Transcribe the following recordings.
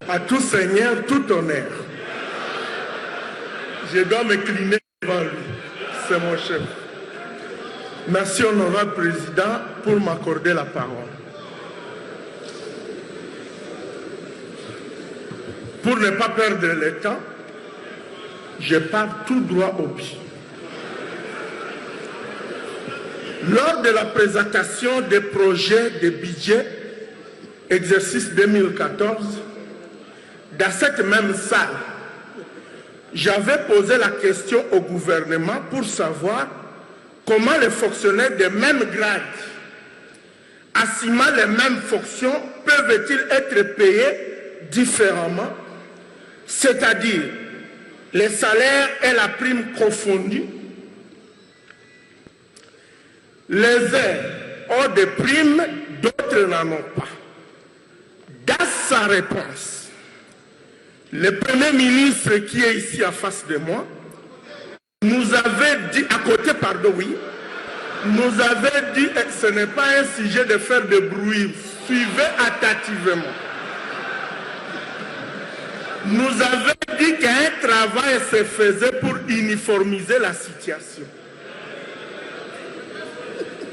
À tout seigneur, tout honneur. Je dois me cliner devant lui. C'est mon chef. Merci, honorable président, pour m'accorder la parole. Pour ne pas perdre le temps, je pars tout droit au but. Lors de la présentation des projets de budget exercice 2014, dans cette même salle, j'avais posé la question au gouvernement pour savoir comment les fonctionnaires des mêmes grades, assumant les mêmes fonctions, peuvent-ils être payés différemment, c'est-à-dire les salaires et la prime confondus. Les uns ont des primes, d'autres n'en ont pas. Dans sa réponse, le Premier ministre qui est ici en face de moi nous avait dit, à côté, pardon, oui, nous avait dit, ce n'est pas un sujet de faire de bruit, suivez attentivement. Nous avait dit qu'un travail se faisait pour uniformiser la situation.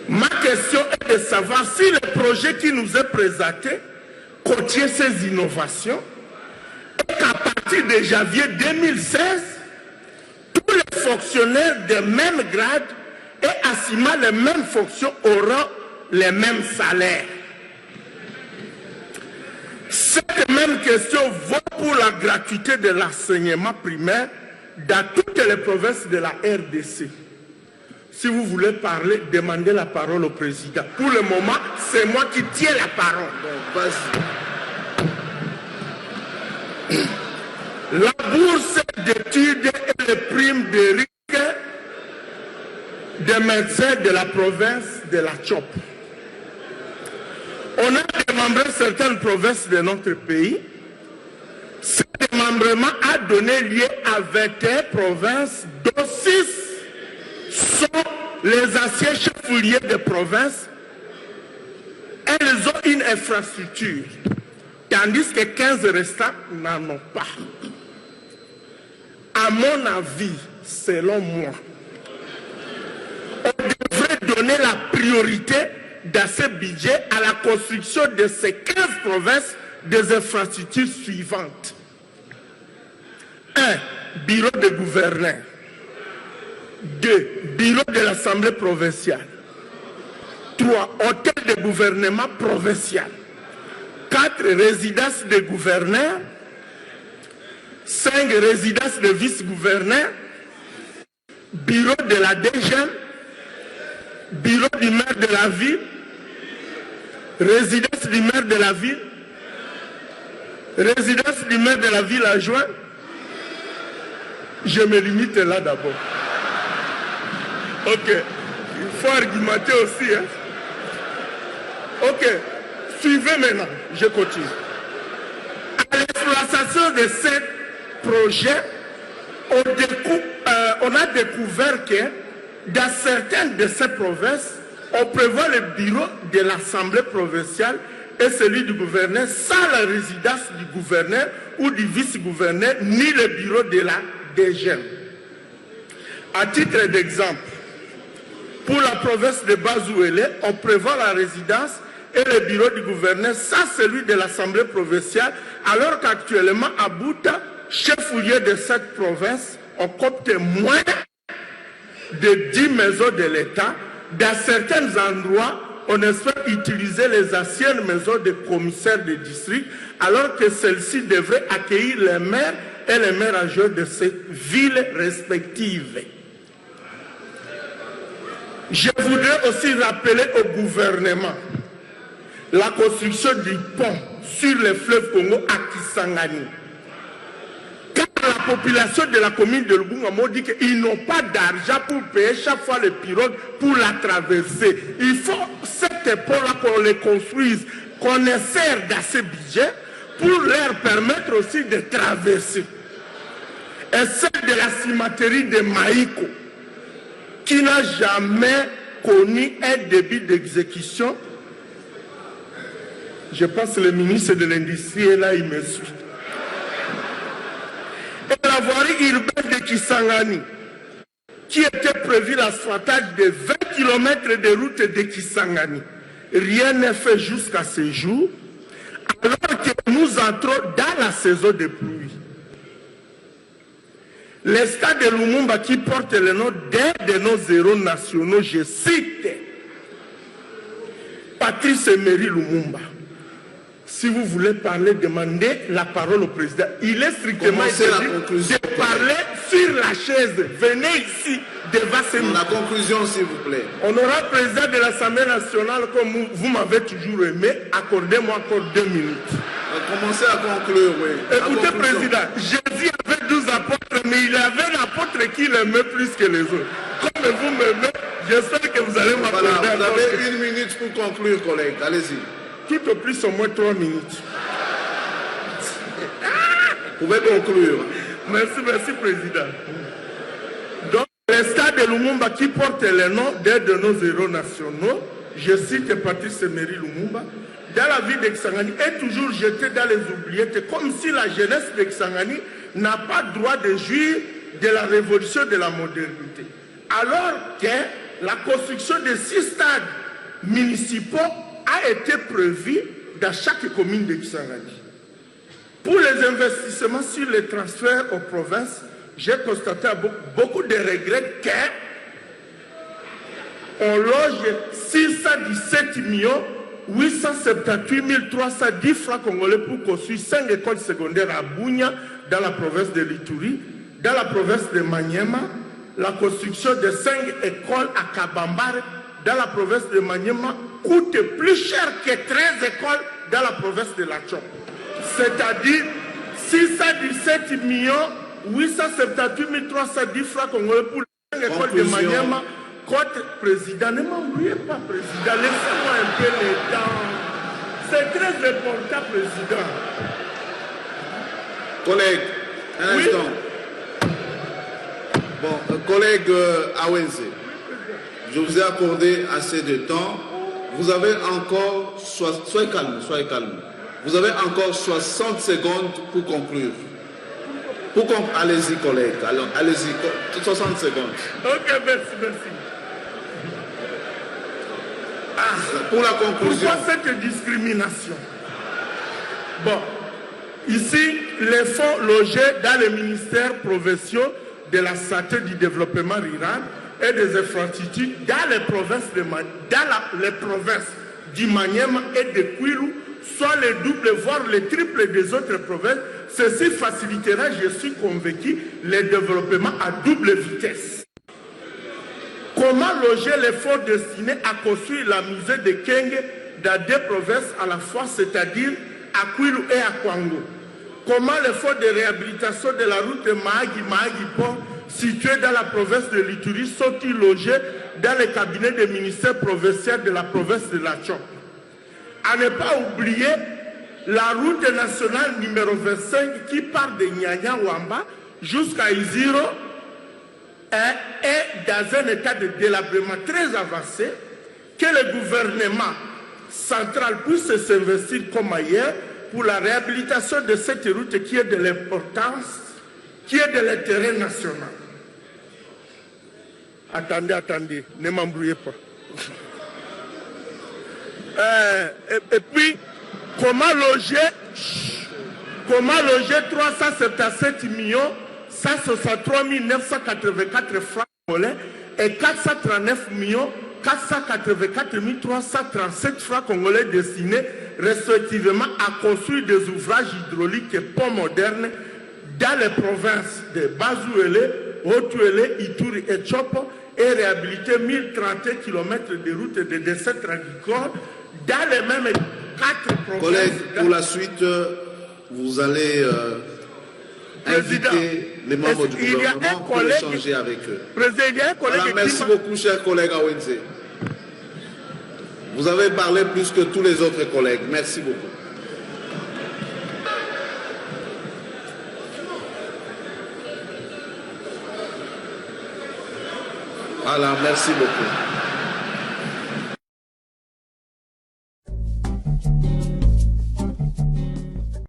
Ma question est de savoir si le projet qui nous est présenté contient ces innovations et qu'à partir de janvier 2016, tous les fonctionnaires des mêmes grades et assumant les mêmes fonctions auront les mêmes salaires. Cette même question vaut pour la gratuité de l'enseignement primaire dans toutes les provinces de la RDC. Si vous voulez parler, demandez la parole au président. Pour le moment, c'est moi qui tiens la parole. Bon, vas-y. La bourse d'études et les primes de RIC des médecins de la province de la Tchop. On a démembré certaines provinces de notre pays. Ce démembrement a donné lieu à 21 provinces, dont 6 sont les anciens chefs-lieux de province. Elles ont une infrastructure, tandis que 15 restants n'en ont pas. À mon avis, selon moi, on devrait donner la priorité dans ce budget à la construction de ces 15 provinces des infrastructures suivantes. 1. Bureau de gouverneur. 2. Bureau de l'Assemblée provinciale. 3. Hôtel de gouvernement provincial. 4. Résidence de gouverneur. 5. Résidence de vice-gouverneur. Bureau de la DGM. Bureau du maire de la ville. Résidence du maire de la ville. Résidence du maire de la ville adjoint. Je me limite là d'abord. Ok. Il faut argumenter aussi. Hein? Ok. Suivez maintenant. Je continue. À l'exploitation de ces projets, on a découvert que dans certaines de ces provinces, on prévoit le bureau de l'Assemblée provinciale et celui du gouverneur sans la résidence du gouverneur ou du vice-gouverneur, ni le bureau de la DGM. À titre d'exemple, pour la province de Bazouélé, on prévoit la résidence et le bureau du gouverneur sans celui de l'Assemblée provinciale, alors qu'actuellement à Bouta, chef-lieu de cette province, on compte moins de 10 maisons de l'État. Dans certains endroits, on espère utiliser les anciennes maisons de commissaires de district, alors que celles-ci devraient accueillir les maires et les maires adjoints de ces villes respectives. Je voudrais aussi rappeler au gouvernement la construction du pont sur le fleuve Congo à Kisangani. Car la population de la commune de Lubunga m'a dit qu'ils n'ont pas d'argent pour payer chaque fois les pirogues pour la traverser. Il faut cette pont-là qu'on les construise, qu'on insère dans ce budget pour leur permettre aussi de traverser. Et celle de la cimenterie de Maïko, qui n'a jamais connu un début d'exécution, Je pense que le ministre de l'Industrie est là, il me suit. Et la voirie urbaine de Kisangani, qui était prévu l'asphaltage de 20 km de route de Kisangani. Rien n'est fait jusqu'à ce jour, alors que nous entrons dans la saison de pluie. Le stade de Lumumba qui porte le nom d'un de nos héros nationaux, je cite Patrice Emery Lumumba. Si vous voulez parler, demandez la parole au président. Il est strictement interdit de parler sur la chaise. Venez ici devant ces La conclusion, s'il vous plaît. Honorable président de l'Assemblée nationale, comme vous m'avez toujours aimé, accordez-moi encore 2 minutes. Commencez à conclure, oui. Écoutez, président, Jésus avait 12 apôtres, mais il avait l'apôtre qui l'aimait plus que les autres. Comme vous m'aimez, j'espère que vous allez m'accorder. Voilà, vous avez 1 minute pour conclure, collègue. Allez-y. Tout au plus, au moins 3 minutes. Vous pouvez conclure. Merci, président. Donc, le stade de Lumumba qui porte le nom d'un de nos héros nationaux, je cite Patrice Emery Lumumba, dans la ville de Kisangani, est toujours jeté dans les oubliettes, comme si la jeunesse de Kisangani n'a pas droit de jouir de la révolution de la modernité. Alors que la construction de 6 stades municipaux a été prévue dans chaque commune de Kisangani. Pour les investissements sur les transferts aux provinces, j'ai constaté beaucoup de regrets qu'on loge 617 878 310 francs congolais pour construire 5 écoles secondaires à Bunia, dans la province de l'Ituri, dans la province de Maniema, la construction de 5 écoles à Kabambare, dans la province de Maniema, coûte plus cher que 13 écoles dans la province de la Tchop. C'est-à-dire 617 878 310 francs congolais pour les 5 écoles de Maniema. Côte président, ne m'embrouillez pas, président. Laissez-moi un peu le temps. C'est très important, président. Collègue, un instant. Bon, collègue Awense, je vous ai accordé assez de temps. Vous avez encore, soyez calme. Vous avez encore 60 secondes pour conclure. Allez-y, collègue. Allez-y, 60 secondes. Ok, merci. Pour la conclusion. Pourquoi cette discrimination? Bon, ici, les fonds logés dans les ministères provinciaux de la santé, du développement rural et des infrastructures dans les provinces du Maniema et de Kwilu, soit le double, voire le triple des autres provinces. Ceci facilitera, je suis convaincu, le développement à double vitesse. Comment loger les fonds destinés à construire la musée de Kenge dans 2 provinces à la fois, c'est-à-dire à Kwilu et à Kwango? Comment les fonds de réhabilitation de la route de Mahagi-Port, située dans la province de l'Ituri, sont-ils logés dans les cabinets des ministères provinciaux de la province de la Tchop? À ne pas oublier la route nationale numéro 25 qui part de Nyanya-Wamba jusqu'à Iziro, est dans un état de délabrement très avancé, que le gouvernement central puisse s'investir comme ailleurs pour la réhabilitation de cette route qui est de l'importance, qui est de l'intérêt national. Attendez, ne m'embrouillez pas. Et puis, comment loger 377 163 984 francs congolais et 439 484 337 francs congolais destinés respectivement à construire des ouvrages hydrauliques et ponts modernes dans les provinces de Bazouele, Haut-Uele, Ituri et Tchopo et réhabiliter 1031 km de routes de descente agricole dans les mêmes 4 provinces. Collègues, pour la suite, vous allez inviter les membres du gouvernement pour échanger avec eux. Voilà, merci beaucoup, cher collègue Awense. Vous avez parlé plus que tous les autres collègues. Merci beaucoup. Voilà, merci beaucoup.